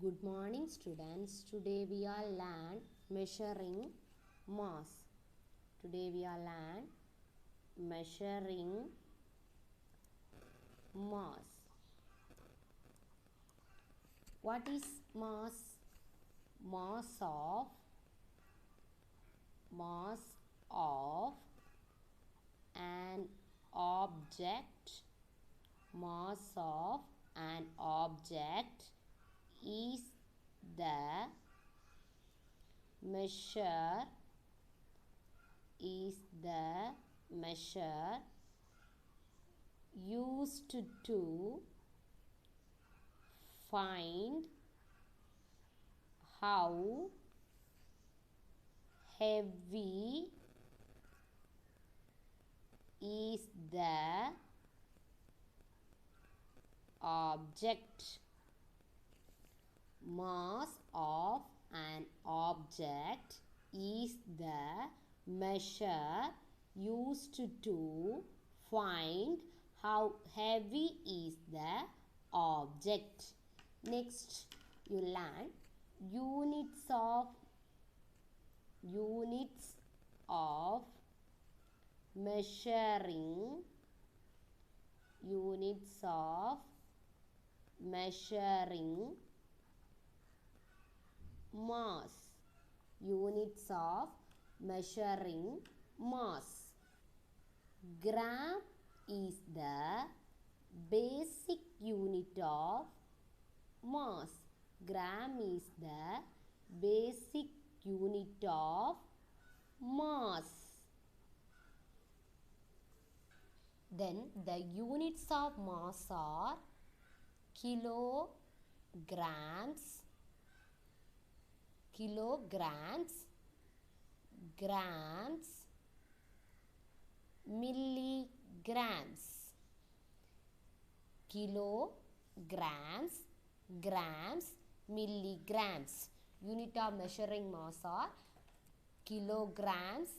Good morning students. Today we are learn measuring mass. Today we are learn measuring mass. What is mass? Mass of an object. Mass of an object is the measure used to find how heavy is the object. Mass of an object is the measure used to find how heavy is the object. Next, you learn units of measuring. Units of measuring mass. Units of measuring mass. Gram is the basic unit of mass. Gram is the basic unit of mass. Then the units of mass are kilograms, grams, milligrams. Kilograms, grams, milligrams. Unit of measuring mass are kilograms,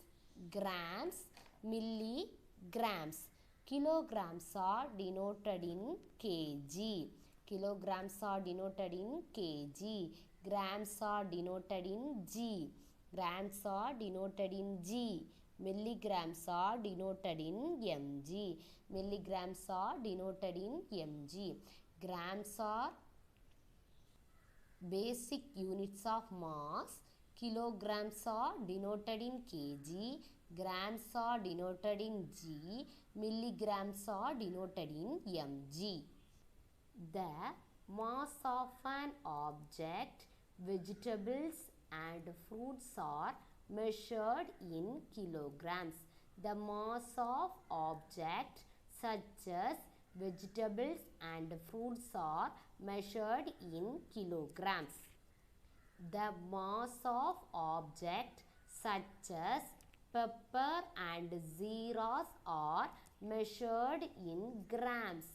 grams, milligrams. Kilograms are denoted in kg. Kilograms are denoted in kg. Grams are denoted in g. Grams are denoted in g. Milligrams are denoted in mg. Milligrams are denoted in mg. Grams are basic units of mass. Kilograms are denoted in kg. Grams are denoted in g. Milligrams are denoted in mg. The mass of an object, vegetables and fruits are measured in kilograms. The mass of object such as vegetables and fruits are measured in kilograms. The mass of object such as pepper and zeros are measured in grams.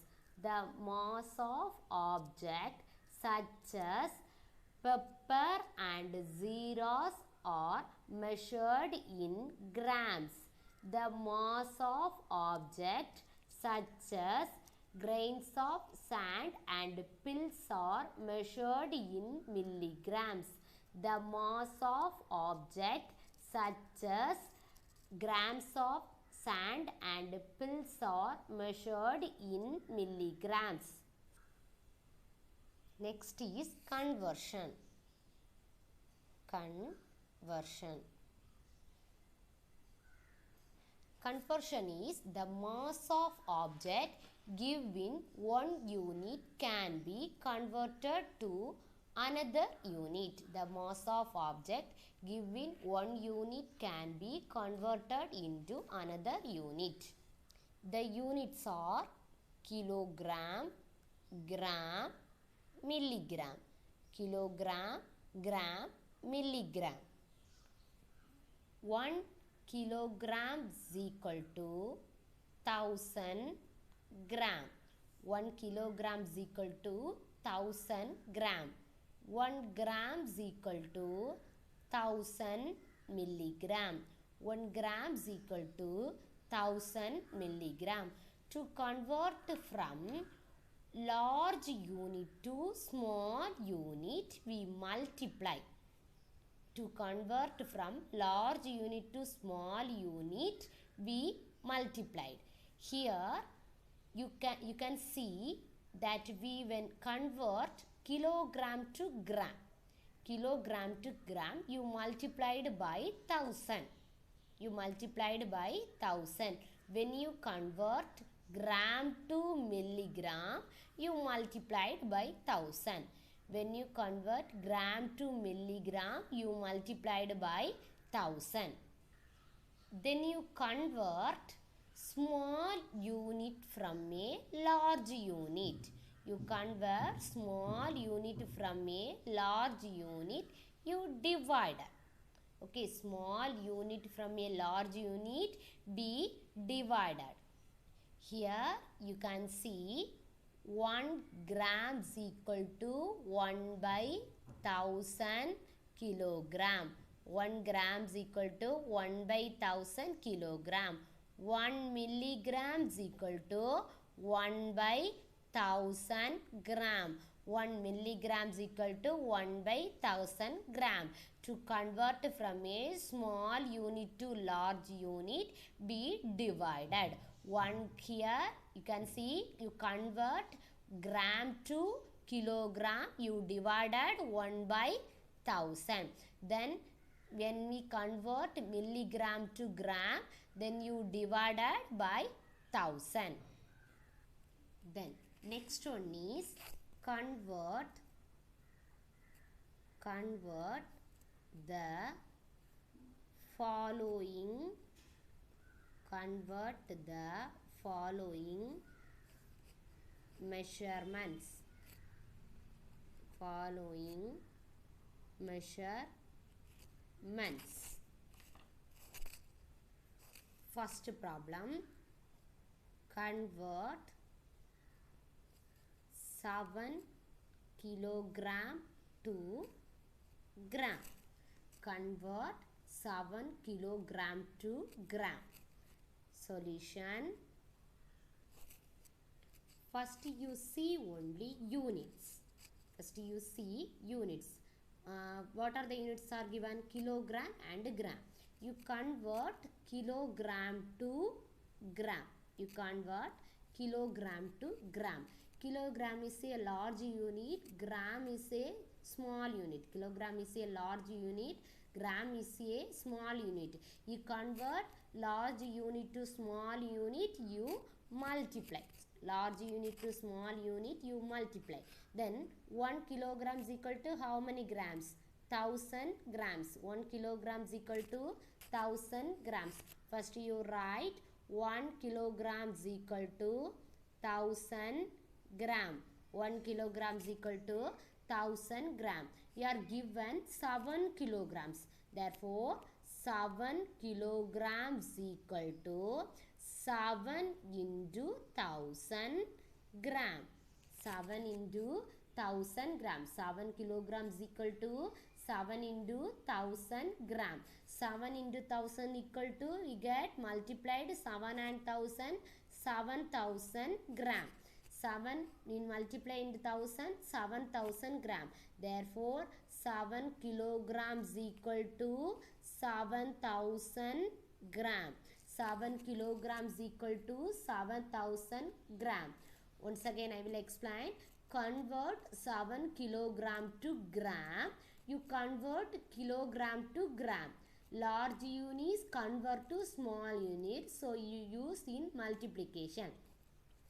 The mass of object such as pepper and zeros are measured in grams. The mass of object such as grains of sand and pills are measured in milligrams. The mass of object such as grams of sand and pills are measured in milligrams. Next is conversion. Conversion is the mass of object given one unit can be converted to another unit. The mass of object given one unit can be converted into another unit. The units are kilogram, gram, milligram. Kilogram, gram, milligram. 1 kilogram is equal to 1000 gram. 1 kilogram is equal to 1000 gram. 1 gram is equal to 1000 milligram. 1 gram is equal to 1000 milligram. To convert from large unit to small unit, we multiply. To convert from large unit to small unit, we multiplied. Here you can see that we when convert kilogram to gram, you multiplied by 1000. You multiplied by 1000. When you convert gram to milligram, you multiplied by 1000. When you convert gram to milligram, you multiplied by 1000. Then you convert small unit from a large unit. You convert small unit from a large unit, you divide. Okay, small unit from a large unit be divided. Here you can see 1 gram is equal to 1 by 1000 kilogram. 1 gram is equal to 1 by 1000 kilogram. 1 milligram is equal to 1 by 1000 gram. 1 milligram is equal to 1 by 1000 gram. To convert from a small unit to large unit, be divided. 1 here you can see you convert gram to kilogram, you divided 1 by 1000. Then when we convert milligram to gram, then you divided by 1000. Then next one is convert the following measurements. First problem, convert 7 kilogram to gram. Convert 7 kilogram to gram. Solution. First you see only units. What are the units are given? Kilogram and gram. You convert kilogram to gram. Kilogram is a large unit, gram is a small unit. Kilogram is a large unit, gram is a small unit. You convert large unit to small unit, you multiply. Large unit to small unit, you multiply. Then 1 kilogram is equal to how many grams? 1000 grams. 1 kilogram is equal to 1000 grams. First you write 1 kilogram is equal to 1000 gram. 1 kilogram is equal to 1000 gram. You are given 7 kilograms. Therefore, 7 kilograms equal to 7 into 1000 gram. 7 into 1000 gram. 7 kilograms equal to 7 into 1000 gram. 7 into 1000 equal to, we get multiplied 7 and 1000, 7000 gram. 7 in multiply into 1000, 7000 gram. Therefore, 7 kilograms equal to 7000 gram. 7 kilograms equal to 7000 gram. Once again I will explain. Convert 7 kilogram to gram. You convert kilogram to gram. Large units convert to small units. So you use in multiplication.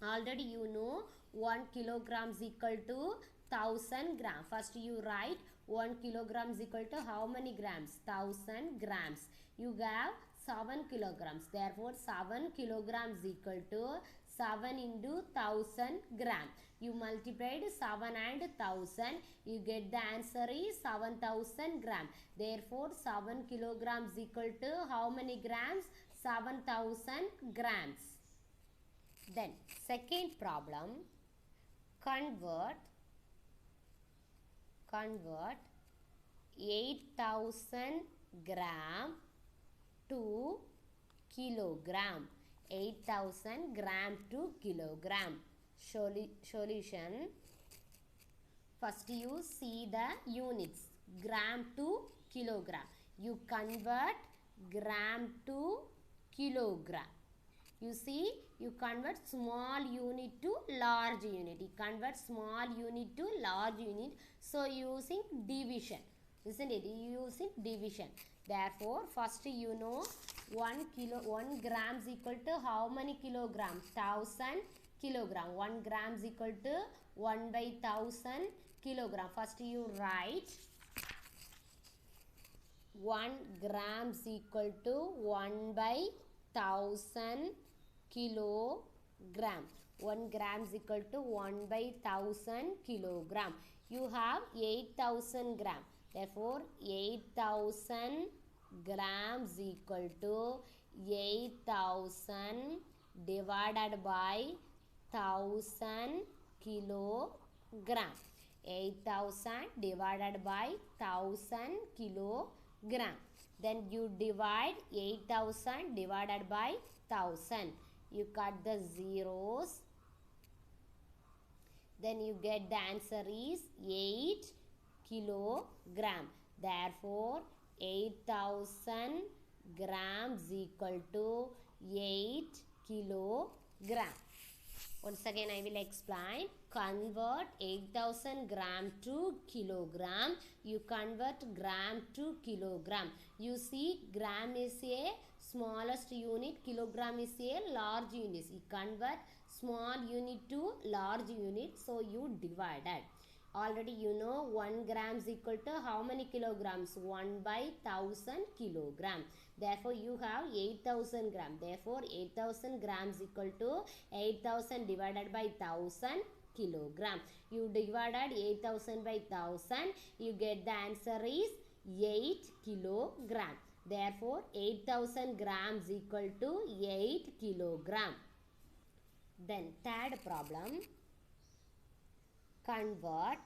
Already you know 1 kilogram is equal to 1000 gram. First you write 1 kilogram is equal to how many grams? 1000 grams. You have 7 kilograms. Therefore 7 kilograms equal to 7 into 1000 gram. You multiplied 7 and 1000. You get the answer is 7000 gram. Therefore 7 kilograms equal to how many grams? 7000 grams. Then second problem, convert 8000 gram to kilogram. 8000 gram to kilogram. Solution. First you see the units, gram to kilogram. You convert gram to kilogram. You see, you convert small unit to large unit. You convert small unit to large unit. So using division, isn't it? You using division. Therefore, first you know 1 gram is equal to how many kilograms? 1000 kilogram. 1 gram is equal to 1 by 1000 kilogram. First you write 1 gram is equal to 1 by 1000 kilogram. 1 gram is equal to 1 by 1000 kilogram. You have 8000 gram. Therefore, 8000 grams equal to 8000 divided by 1000 kilogram. 8000 divided by 1000 kilogram. Then you divide 8000 divided by 1000. You cut the zeros. Then you get the answer is 8 kilogram. Therefore, 8000 grams equal to 8 kilogram. Once again I will explain. Convert 8000 gram to kilogram. You convert gram to kilogram. You see, gram is a smallest unit, kilogram is a large unit. You convert small unit to large unit, so you divided. Already you know 1 gram is equal to how many kilograms? 1 by 1000 kilogram. Therefore, you have 8000 gram. Therefore, 8000 grams equal to 8000 divided by 1000 kilogram. You divided 8000 by 1000. You get the answer is 8 kilogram. Therefore, 8000 grams equal to 8 kilogram. Then third problem. Convert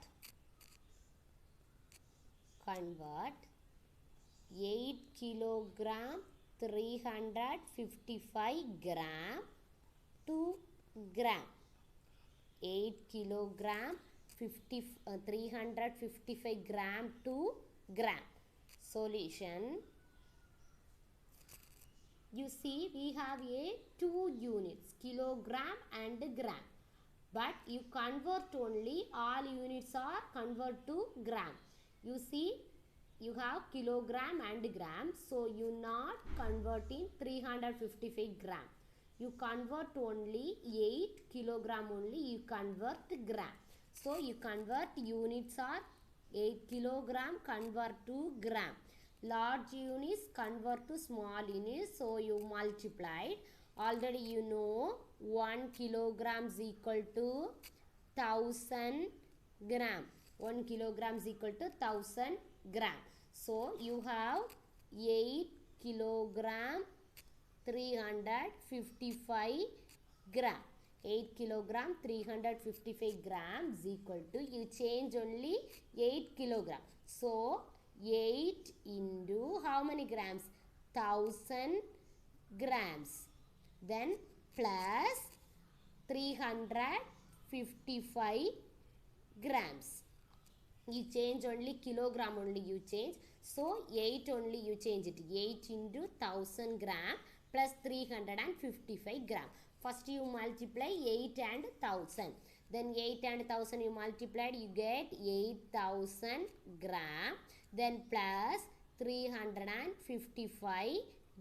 8 kilogram 355 gram to gram. 8 kilogram 355 gram to gram. Solution. You see, we have two units, kilogram and gram. But you convert only, all units are convert to gram. You see, you have kilogram and gram. So, you not converting 355 gram. You convert only 8 kilogram only, you convert gram. So, you convert units are 8 kilogram convert to gram. Large units convert to small units. So, you multiplied. Already you know 1 kilogram is equal to 1000 gram. 1 kilogram is equal to 1000 gram. So, you have 8 kilogram 355 gram. 8 kilogram 355 grams is equal to, you change only 8 kilogram. So, 8 into how many grams? 1000 grams. Then plus 355 grams. You change only kilogram only you change. So 8 only you change it. 8 into 1000 gram plus 355 gram. First you multiply 8 and 1000. Then 8 and 1000 you multiplied, you get 8000 gram. Then plus 355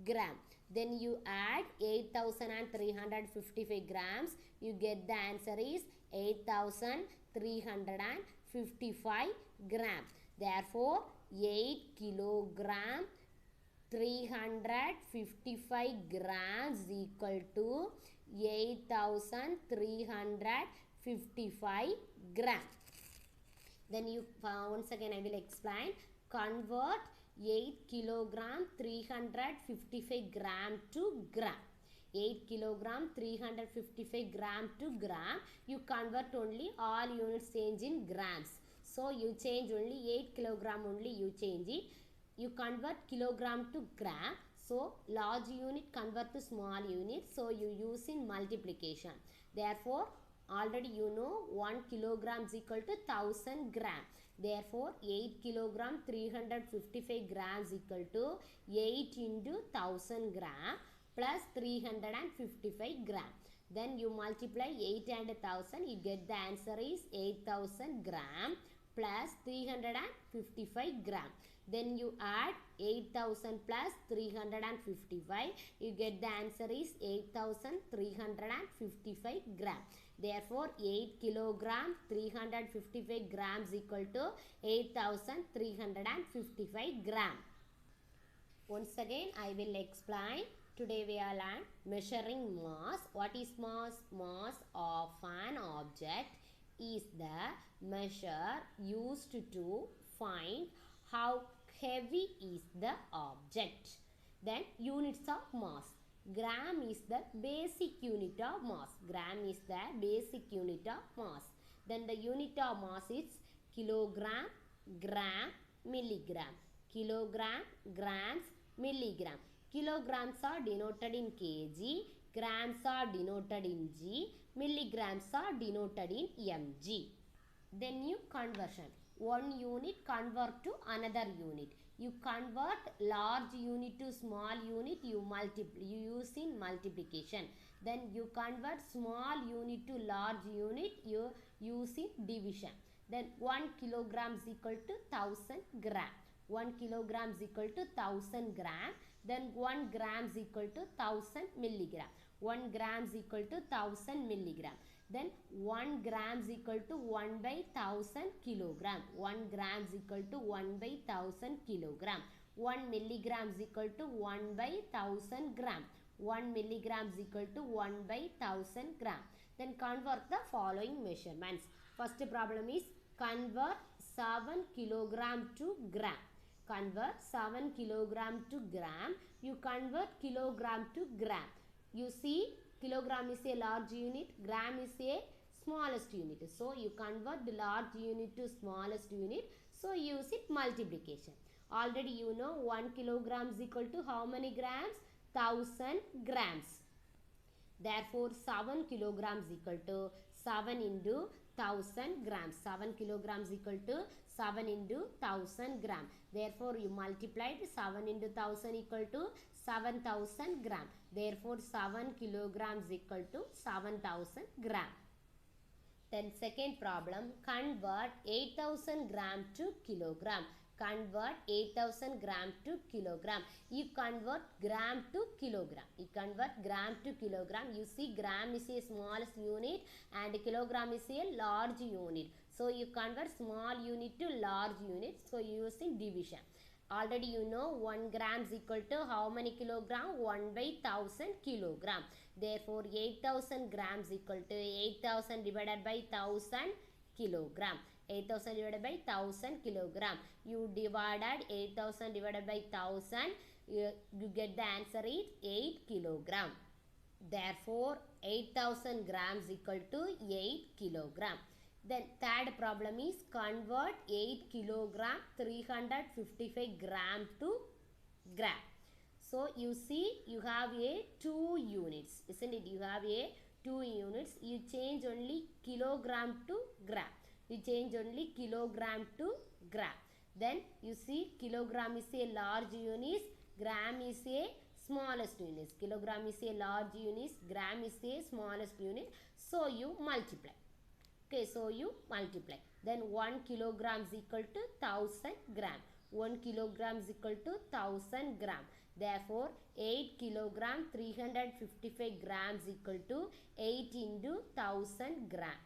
gram. Then you add 8000 and 355 grams. You get the answer is 8355 gram. Therefore, 8 kilogram 355 grams is equal to 8355 gram. Then you once again I will explain. Convert 8 kilogram 355 gram to gram. 8 kilogram 355 gram to gram. You convert only, all units change in grams. So you change only 8 kilogram only you change it. You convert kilogram to gram. So large unit convert to small unit. So you use in multiplication. Therefore Already you know 1 kilogram is equal to 1000 gram. Therefore 8 kilogram 355 grams equal to 8 into 1000 gram plus 355 gram. Then you multiply 8 and 1000, you get the answer is 8000 gram plus 355 gram. Then you add 8000 plus 355, you get the answer is 8355 gram. Therefore 8 kilogram 355 grams equal to 8355 gram. Once again I will explain. Today we are learning measuring mass. What is mass? Mass of an object is the measure used to find how heavy is the object. Then units of mass. Gram is the basic unit of mass. Gram is the basic unit of mass. Then the unit of mass is kilogram, gram, milligram. Kilogram, grams, milligram. Kilograms are denoted in kg, grams are denoted in g, milligrams are denoted in mg. Then you conversion. One unit convert to another unit. You convert large unit to small unit, you use in multiplication. Then you convert small unit to large unit, you use in division. Then 1 kilogram is equal to 1000 gram. 1 kilogram is equal to 1000 gram. Then 1 gram is equal to 1000 milligram. 1 gram is equal to 1000 milligram. Then 1 gram is equal to 1 by 1000 kilogram. 1 gram is equal to 1 by 1000 kilogram. 1 milligram is equal to 1 by 1000 gram. 1 milligram is equal to 1 by 1000 gram. Then convert the following measurements. First problem is convert 7 kilogram to gram. Convert 7 kilogram to gram. You convert kilogram to gram. You see, kilogram is a large unit, gram is a smallest unit. So you convert the large unit to smallest unit. So use it multiplication. Already you know 1 kilogram is equal to how many grams? 1000 grams. Therefore 7 kilograms equal to 7 into 1000 grams. 7 kilograms equal to 7 into 1000 gram. Therefore you multiplied 7 into 1000 equal to 7000 gram. Therefore 7 kilograms equal to 7000 gram. Then second problem, convert 8000 gram to kilogram. Convert 8000 gram to kilogram. You convert gram to kilogram. You convert gram to kilogram. You see, gram is a smallest unit and kilogram is a large unit. So you convert small unit to large unit. So you use in division. Already you know 1 gram is equal to how many kilogram? 1 by 1000 kilogram. Therefore 8000 grams equal to 8000 divided by 1000 kilogram. 8000 divided by 1000 kilogram. You divided 8000 divided by 1000. You get the answer is 8 kilogram. Therefore 8000 grams equal to 8 kilogram. Then third problem is convert 8 kilogram 355 gram to gram. So you see, you have a 2 units, isn't it? You have a 2 units. You change only kilogram to gram. You change only kilogram to gram. Then you see, kilogram is a large unit, gram is a smallest unit. Kilogram is a large unit, gram is a smallest unit. So you multiply. Okay, so you multiply. Then 1 kilogram is equal to 1000 gram. 1 kilogram is equal to 1000 gram. Therefore 8 kilogram 355 grams equal to 8 into 1000 gram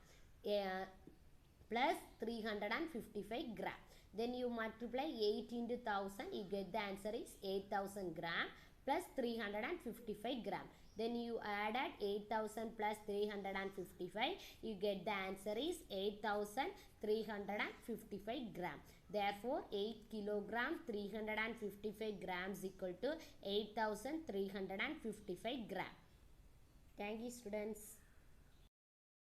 plus 355 gram. Then you multiply 8 into 1000, you get the answer is 8000 gram plus 355 gram. Then you added 8000 plus 355, you get the answer is 8355 gram. Therefore 8 kilogram 355 grams equal to 8355 gram. Thank you, students.